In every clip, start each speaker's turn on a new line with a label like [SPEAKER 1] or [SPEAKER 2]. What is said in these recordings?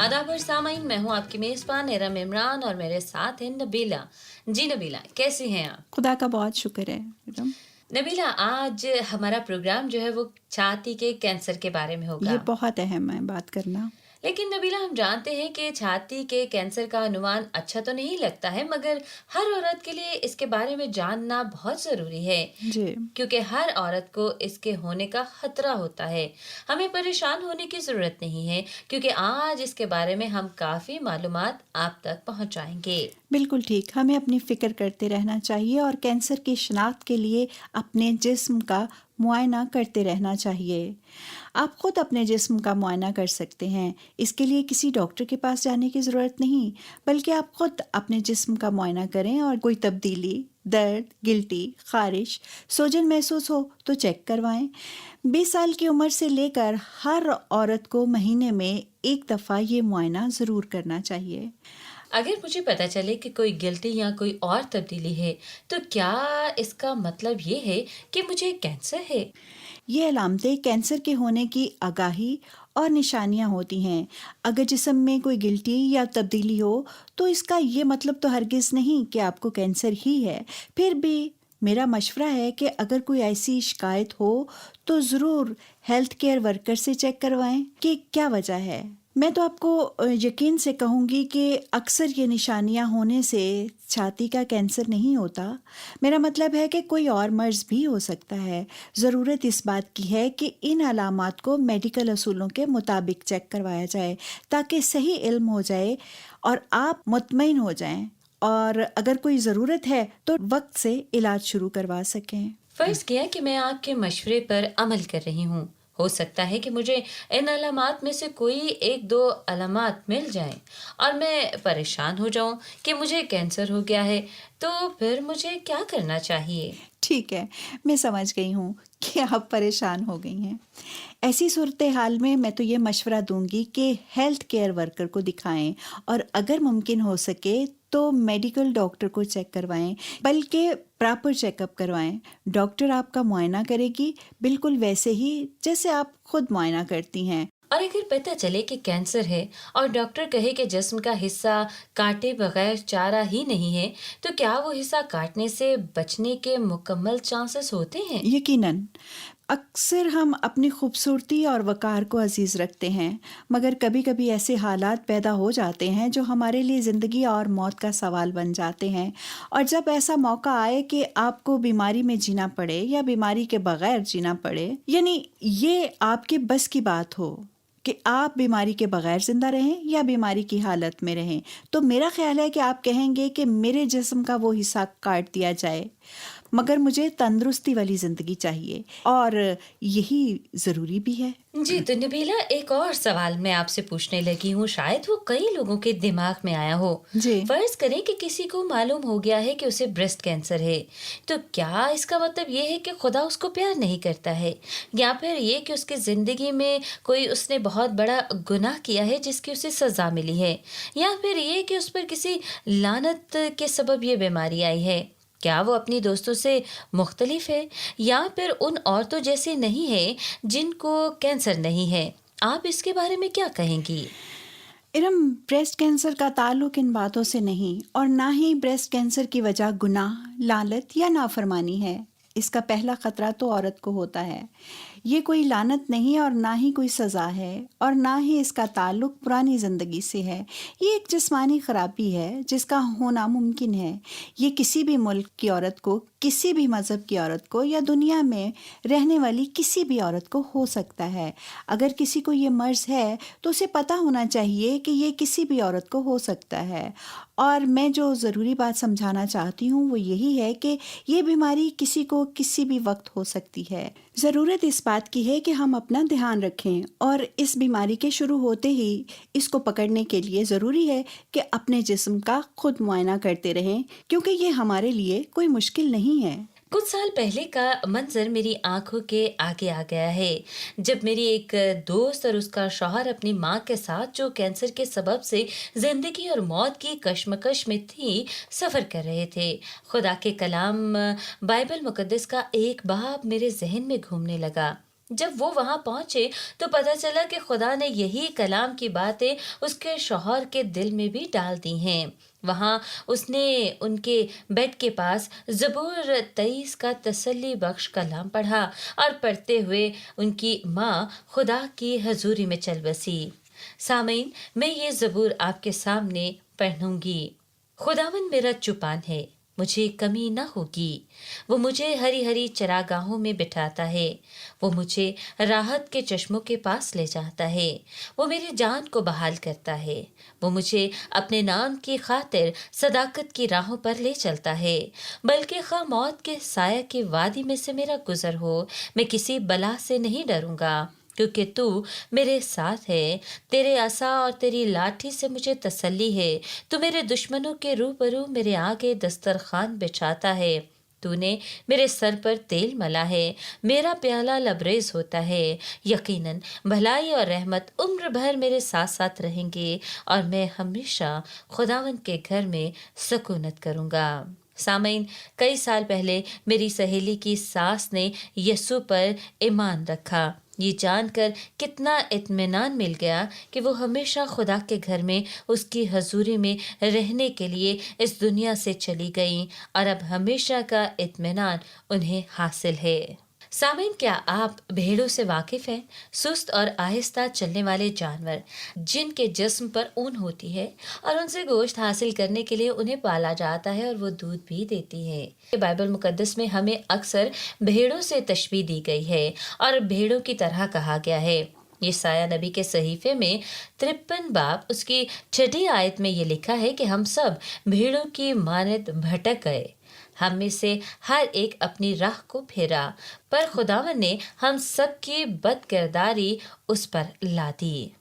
[SPEAKER 1] आदाब और सामाइन, मैं हूँ आपकी मेज़बान इरम इमरान और मेरे साथ हैं नबीला। जी नबीला, कैसी हैं आप?
[SPEAKER 2] खुदा का बहुत शुक्र है मैडम।
[SPEAKER 1] नबीला, आज हमारा प्रोग्राम जो है वो छाती के कैंसर के बारे में
[SPEAKER 2] ये
[SPEAKER 1] होगा।
[SPEAKER 2] बहुत अहम है बात करना।
[SPEAKER 1] लेकिन नबीला, हम जानते हैं कि छाती के कैंसर का अनुमान अच्छा तो नहीं लगता है, मगर हर औरत के लिए इसके बारे में जानना बहुत ज़रूरी है।
[SPEAKER 2] जी,
[SPEAKER 1] क्योंकि हर औरत को इसके होने का खतरा होता है। हमें परेशान होने की ज़रूरत नहीं है, क्योंकि आज इसके बारे में हम काफ़ी मालूमात आप तक पहुंचाएंगे।
[SPEAKER 2] बिल्कुल ठीक। हमें अपनी फ़िक्र करते रहना चाहिए और कैंसर की शिनाख्त के लिए अपने जिस्म का मुआयना करते रहना चाहिए। आप खुद अपने जिस्म का मुआयना कर सकते हैं। इसके लिए किसी डॉक्टर के पास जाने की ज़रूरत नहीं, बल्कि आप खुद अपने जिस्म का मुआयना करें और कोई तब्दीली, दर्द, गिल्टी, ख़ारिश, सूजन महसूस हो तो चेक करवाएं। 20 साल की उम्र से लेकर हर औरत को महीने में एक दफ़ा ये मुआयना ज़रूर करना चाहिए।
[SPEAKER 1] अगर मुझे पता चले कि कोई गिल्टी या कोई और तब्दीली है, तो क्या इसका मतलब ये है कि मुझे कैंसर है?
[SPEAKER 2] ये अलामतें कैंसर के होने की आगाही और निशानियां होती हैं। अगर जिस्म में कोई गिल्टी या तब्दीली हो तो इसका ये मतलब तो हरगिज़ नहीं कि आपको कैंसर ही है। फिर भी मेरा मशवरा है कि अगर कोई ऐसी शिकायत हो तो ज़रूर हेल्थ केयर वर्कर से चेक करवाएं कि क्या वजह है। मैं तो आपको यकीन से कहूँगी कि अक्सर ये निशानियाँ होने से छाती का कैंसर नहीं होता। मेरा मतलब है कि कोई और मर्ज़ भी हो सकता है। ज़रूरत इस बात की है कि इन अलामात को मेडिकल असूलों के मुताबिक चेक करवाया जाए ताकि सही इल्म हो जाए और आप मुतमईन हो जाएं और अगर कोई ज़रूरत है तो वक्त से इलाज शुरू करवा सकें।
[SPEAKER 1] फर्ज किया कि मैं आपके मशवरे पर अमल कर रही हूँ। हो सकता है कि मुझे इन अलामात में से कोई एक दो अलामात मिल जाएं और मैं परेशान हो जाऊं कि मुझे कैंसर हो गया है। तो फिर मुझे क्या करना चाहिए?
[SPEAKER 2] ठीक है, मैं समझ गई हूँ कि आप परेशान हो गई हैं। ऐसी सूरत हाल में मैं तो ये मशवरा दूंगी कि हेल्थ केयर वर्कर को दिखाएं और अगर मुमकिन हो सके तो मेडिकल डॉक्टर को चेक करवाएं, बल्कि प्रॉपर चेकअप करवाएं। डॉक्टर आपका मुआयना करेगी बिल्कुल वैसे ही जैसे आप खुद मुआयना करती हैं।
[SPEAKER 1] और अगर पता चले कि कैंसर है और डॉक्टर कहे कि जिस्म का हिस्सा काटे बगैर चारा ही नहीं है, तो क्या वो हिस्सा काटने से बचने के मुकम्मल चांसेस होते हैं?
[SPEAKER 2] यकीनन अक्सर हम अपनी खूबसूरती और वक़ार को अजीज़ रखते हैं, मगर कभी-कभी ऐसे हालात पैदा हो जाते हैं जो हमारे लिए ज़िंदगी और मौत का सवाल बन जाते हैं। और जब ऐसा मौका आए कि आपको बीमारी में जीना पड़े या बीमारी के बगैर जीना पड़े, यानी ये आपके बस की बात हो कि आप बीमारी के बगैर ज़िंदा रहें या बीमारी की हालत में रहें, तो मेरा ख़्याल है कि आप कहेंगे कि मेरे जिस्म का वो हिस्सा काट दिया जाए, मगर मुझे तंदुरुस्ती वाली ज़िंदगी चाहिए और यही ज़रूरी भी है।
[SPEAKER 1] जी, तो नबीला, एक और सवाल मैं आपसे पूछने लगी हूँ, शायद वो कई लोगों के दिमाग में आया हो।
[SPEAKER 2] जी,
[SPEAKER 1] फर्ज करें कि किसी को मालूम हो गया है कि उसे ब्रेस्ट कैंसर है, तो क्या इसका मतलब ये है कि खुदा उसको प्यार नहीं करता है, या फिर ये कि उसकी जिंदगी में कोई उसने बहुत बड़ा गुनाह किया है जिसकी उसे सजा मिली है, या फिर ये कि उस पर किसी लानत के सबब ये बीमारी आई है? क्या वो अपनी दोस्तों से मुख्तलिफ है, या फिर उन औरतों जैसी नहीं है जिनको कैंसर नहीं है? आप इसके बारे में क्या कहेंगी?
[SPEAKER 2] इरम, ब्रेस्ट कैंसर का ताल्लुक इन बातों से नहीं और ना ही ब्रेस्ट कैंसर की वजह गुनाह, लानत या नाफरमानी है। इसका पहला खतरा तो औरत को होता है। ये कोई लानत नहीं और ना ही कोई सज़ा है और ना ही इसका ताल्लुक पुरानी ज़िंदगी से है। ये एक जिस्मानी ख़राबी है जिसका होना मुमकिन है। ये किसी भी मुल्क की औरत को, किसी भी मज़हब की औरत को या दुनिया में रहने वाली किसी भी औरत को हो सकता है। अगर किसी को ये मर्ज़ है तो उसे पता होना चाहिए कि ये किसी भी औरत को हो सकता है। और मैं जो ज़रूरी बात समझाना चाहती हूँ वो यही है कि ये बीमारी किसी को किसी भी वक्त हो सकती है। ज़रूरत इस बात की है कि हम अपना ध्यान रखें और इस बीमारी के शुरू होते ही इसको पकड़ने के लिए ज़रूरी है कि अपने जिस्म का खुद मुआयना करते रहें, क्योंकि ये हमारे लिए कोई मुश्किल नहीं है।
[SPEAKER 1] कुछ साल पहले का मंजर मेरी आंखों के आगे आ गया है, जब मेरी एक दोस्त और उसका शौहर अपनी माँ के साथ, जो कैंसर के सबब से जिंदगी और मौत की कश्मकश में थी, सफर कर रहे थे। खुदा के कलाम बाइबल मुकद्दस का एक बाब मेरे जहन में घूमने लगा, जब वो वहां पहुंचे तो पता चला कि खुदा ने यही कलाम की बातें उसके शौहर के दिल में भी डाल दी हैं। वहां उसने उनके बेड के पास ज़बूर 23 का तसल्ली बख्श कलाम पढ़ा और पढ़ते हुए उनकी माँ खुदा की हजूरी में चल बसी। सामीन, मैं ये ज़बूर आपके सामने पढ़ूंगी। खुदावन मेरा चुपान है, मुझे कमी न होगी। वो मुझे हरी हरी चरागाहों में बिठाता है। वो मुझे राहत के चश्मों के पास ले जाता है। वो मेरी जान को बहाल करता है। वो मुझे अपने नाम की खातिर सदाकत की राहों पर ले चलता है। बल्कि खा मौत के साया की वादी में से मेरा गुजर हो, मैं किसी बला से नहीं डरूंगा, क्योंकि तू मेरे साथ है। तेरे आसा और तेरी लाठी से मुझे तसल्ली है। तू मेरे दुश्मनों के रूबरू मेरे आगे दस्तरखान बिछाता है। तूने मेरे सर पर तेल मला है, मेरा प्याला लबरेज होता है। यकीनन भलाई और रहमत उम्र भर मेरे साथ साथ रहेंगे और मैं हमेशा खुदावन के घर में सकूनत करूंगा। सामीन, कई साल पहले मेरी सहेली की सास ने यीशु पर ईमान रखा। ये जानकर कितना इत्मीनान मिल गया कि वो हमेशा खुदा के घर में उसकी हजूरी में रहने के लिए इस दुनिया से चली गई और अब हमेशा का इत्मीनान उन्हें हासिल है। सामीन, क्या आप भेड़ों से वाकिफ हैं? सुस्त और आहिस्ता चलने वाले जानवर जिनके जिस्म पर ऊन होती है और उनसे गोश्त हासिल करने के लिए उन्हें पाला जाता है और वो दूध भी देती है। बाइबल मुकद्दस में हमें अक्सर भेड़ों से तशबीह दी गई है और भेड़ों की तरह कहा गया है। यशायाह नबी के सहीफे में 53 बाब उसकी 6 आयत में ये लिखा है कि हम सब भेड़ों की मानद भटक गए, हम में से हर एक अपनी राह को फेरा, पर खुदावन ने हम सब की बदकिरदारी उस पर ला दी।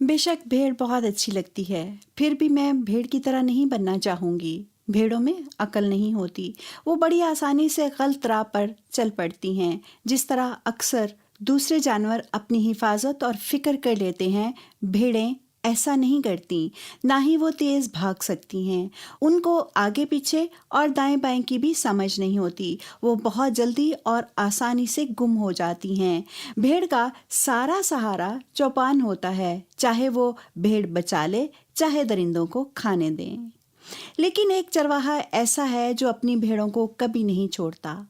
[SPEAKER 2] बेशक भेड़ बहुत अच्छी लगती है, फिर भी मैं भेड़ की तरह नहीं बनना चाहूँगी। भेड़ों में अकल नहीं होती, वो बड़ी आसानी से गलत राह पर चल पड़ती हैं। जिस तरह अक्सर दूसरे जानवर अपनी हिफाजत और फिक्र कर लेते हैं, भेड़ें ऐसा नहीं करती। ना ही वो तेज़ भाग सकती हैं। उनको आगे पीछे और दाएं बाएं की भी समझ नहीं होती। वो बहुत जल्दी और आसानी से गुम हो जाती हैं। भेड़ का सारा सहारा चौपान होता है, चाहे वो भेड़ बचा ले, चाहे दरिंदों को खाने दें। लेकिन एक चरवाहा ऐसा है जो अपनी भेड़ों को कभी नहीं छोड़ता,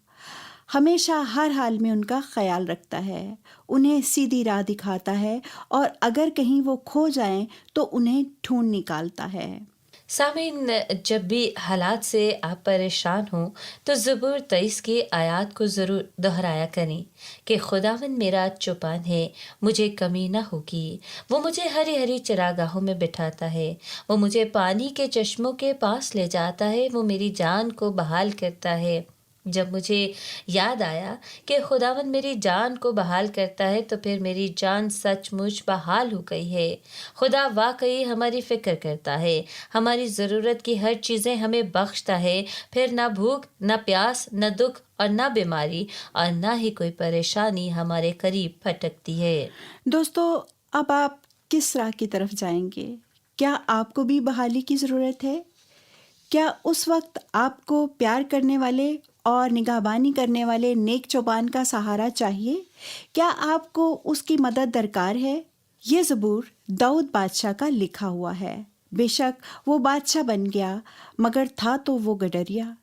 [SPEAKER 2] हमेशा हर हाल में उनका ख्याल रखता है, उन्हें सीधी राह दिखाता है और अगर कहीं वो खो जाएं तो उन्हें ढूंढ निकालता है।
[SPEAKER 1] सामीन, जब भी हालात से आप परेशान हो तो ज़बूर 23 की आयत को ज़रूर दोहराया करें कि खुदावन मेरा चौपान है, मुझे कमी न होगी। वो मुझे हरी हरी चरागाहों में बिठाता है। वो मुझे पानी के चश्मों के पास ले जाता है। वो मेरी जान को बहाल करता है। जब मुझे याद आया कि खुदावन मेरी जान को बहाल करता है तो फिर मेरी जान सचमुच बहाल हो गई है। खुदा वाकई हमारी फ़िक्र करता है, हमारी ज़रूरत की हर चीज़ें हमें बख्शता है। फिर ना भूख, ना प्यास, ना दुख और ना बीमारी और ना ही कोई परेशानी हमारे करीब फटकती है।
[SPEAKER 2] दोस्तों, अब आप किस राह की तरफ जाएंगे? क्या आपको भी बहाली की ज़रूरत है? क्या उस वक्त आपको प्यार करने वाले और निगहबानी करने वाले नेक चौपान का सहारा चाहिए? क्या आपको उसकी मदद दरकार है? ये ज़बूर दाऊद बादशाह का लिखा हुआ है। बेशक वो बादशाह बन गया, मगर था तो वो गडरिया,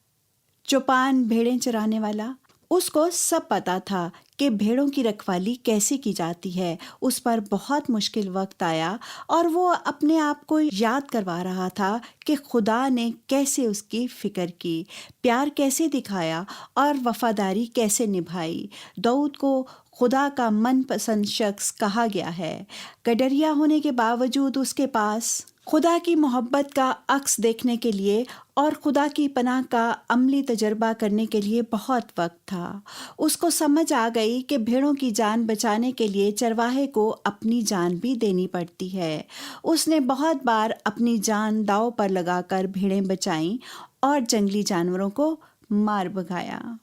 [SPEAKER 2] चौपान, भेड़ें चराने वाला। उसको सब पता था कि भेड़ों की रखवाली कैसे की जाती है। उस पर बहुत मुश्किल वक्त आया और वो अपने आप को याद करवा रहा था कि खुदा ने कैसे उसकी फ़िक्र की, प्यार कैसे दिखाया और वफादारी कैसे निभाई। दाऊद को खुदा का मनपसंद शख्स कहा गया है। गडरिया होने के बावजूद उसके पास खुदा की मोहब्बत का अक्स देखने के लिए और खुदा की पनाह का अमली तजर्बा करने के लिए बहुत वक्त था। उसको समझ आ गई कि भेड़ों की जान बचाने के लिए चरवाहे को अपनी जान भी देनी पड़ती है। उसने बहुत बार अपनी जान दांव पर लगाकर भेड़ें बचाईं और जंगली जानवरों को मार भगाया।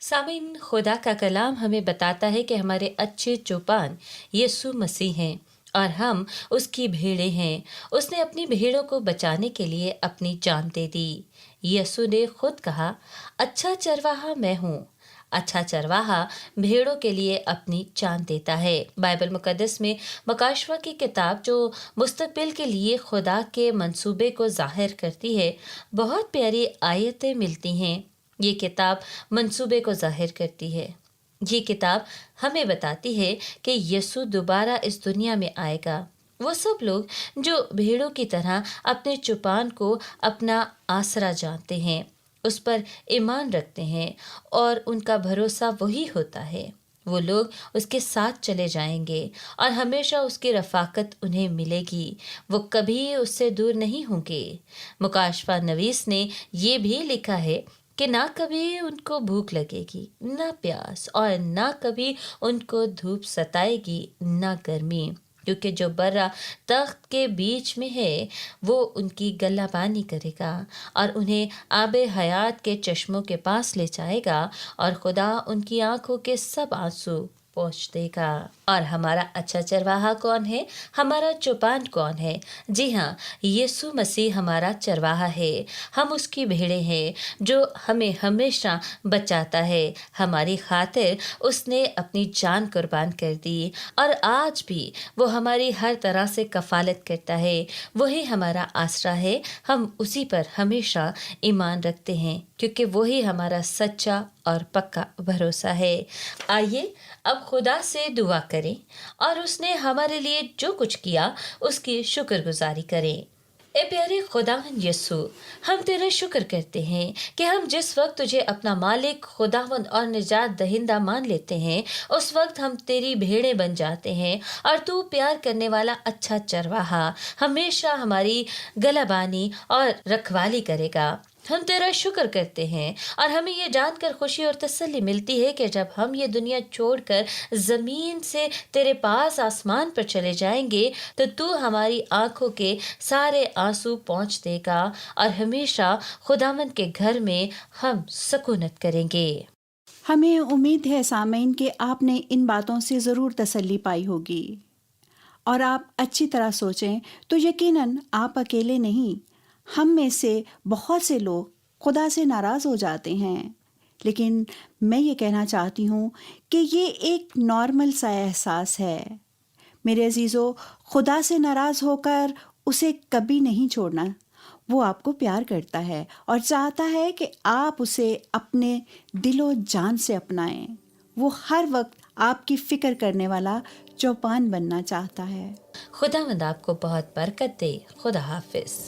[SPEAKER 1] सामीन, खुदा का कलाम हमें बताता है कि हमारे अच्छे चौपान यीशु मसीह हैं और हम उसकी भेड़ें हैं। उसने अपनी भेड़ों को बचाने के लिए अपनी जान दे दी। यीशु ने खुद कहा, अच्छा चरवाहा मैं हूँ। अच्छा चरवाहा भेड़ों के लिए अपनी जान देता है। बाइबल मुकद्दस में मकाशवा की किताब, जो मुस्तकबिल के लिए खुदा के मंसूबे को जाहिर करती है, बहुत प्यारी आयतें मिलती हैं। ये किताब मंसूबे को जाहिर करती है। ये किताब हमें बताती है कि यीशु दोबारा इस दुनिया में आएगा। वो सब लोग जो भेड़ों की तरह अपने चुपान को अपना आसरा जानते हैं, उस पर ईमान रखते हैं और उनका भरोसा वही होता है, वो लोग उसके साथ चले जाएंगे और हमेशा उसकी रफ़ाकत उन्हें मिलेगी। वो कभी उससे दूर नहीं होंगे। मुकाशवा नवीस ने ये भी लिखा है कि ना कभी उनको भूख लगेगी, ना प्यास, और ना कभी उनको धूप सताएगी, ना गर्मी, क्योंकि जो बर्रा तख्त के बीच में है वो उनकी गल्लाबानी करेगा और उन्हें आबे हयात के चश्मों के पास ले जाएगा और खुदा उनकी आंखों के सब आंसू पोंछ देगा। और हमारा अच्छा चरवाहा कौन है? हमारा चौपान कौन है? जी हाँ, यीशु मसीह हमारा चरवाहा है। हम उसकी भेड़ें हैं जो हमें हमेशा बचाता है। हमारी खातिर उसने अपनी जान कुर्बान कर दी और आज भी वो हमारी हर तरह से कफालत करता है। वही हमारा आसरा है। हम उसी पर हमेशा ईमान रखते हैं क्योंकि वही हमारा सच्चा और पक्का भरोसा है। आइए अब खुदा से दुआ करें और उसने हमारे लिए जो कुछ किया उसकी शुक्रगुजारी करें। ए प्यारे खुदावन यीशु, हम तेरा शुक्र करते हैं कि हम जिस वक्त तुझे अपना मालिक, खुदावन और निजात दहिंदा मान लेते हैं, उस वक्त हम तेरी भेड़ें बन जाते हैं और तू प्यार करने वाला अच्छा चरवाहा हमेशा हमारी गलाबानी और रखवाली करेगा। हम तेरा शुक्र करते हैं और हमें ये जानकर खुशी और तसल्ली मिलती है कि जब हम ये दुनिया छोड़कर ज़मीन से तेरे पास आसमान पर चले जाएंगे तो तू हमारी आंखों के सारे आंसू पोंछ देगा और हमेशा खुदावन के घर में हम सकूनत करेंगे।
[SPEAKER 2] हमें उम्मीद है सामीन कि आपने इन बातों से ज़रूर तसल्ली पाई होगी और आप अच्छी तरह सोचें तो यकीनन आप अकेले नहीं। हम में से बहुत से लोग खुदा से नाराज़ हो जाते हैं, लेकिन मैं ये कहना चाहती हूँ कि ये एक नॉर्मल सा एहसास है। मेरे अजीज़ों, खुदा से नाराज़ होकर उसे कभी नहीं छोड़ना। वो आपको प्यार करता है और चाहता है कि आप उसे अपने दिलो जान से अपनाएं। वो हर वक्त आपकी फ़िक्र करने वाला चौपान बनना चाहता है।
[SPEAKER 1] खुदावंद आपको बहुत बरकत दे। खुदा हाफिज।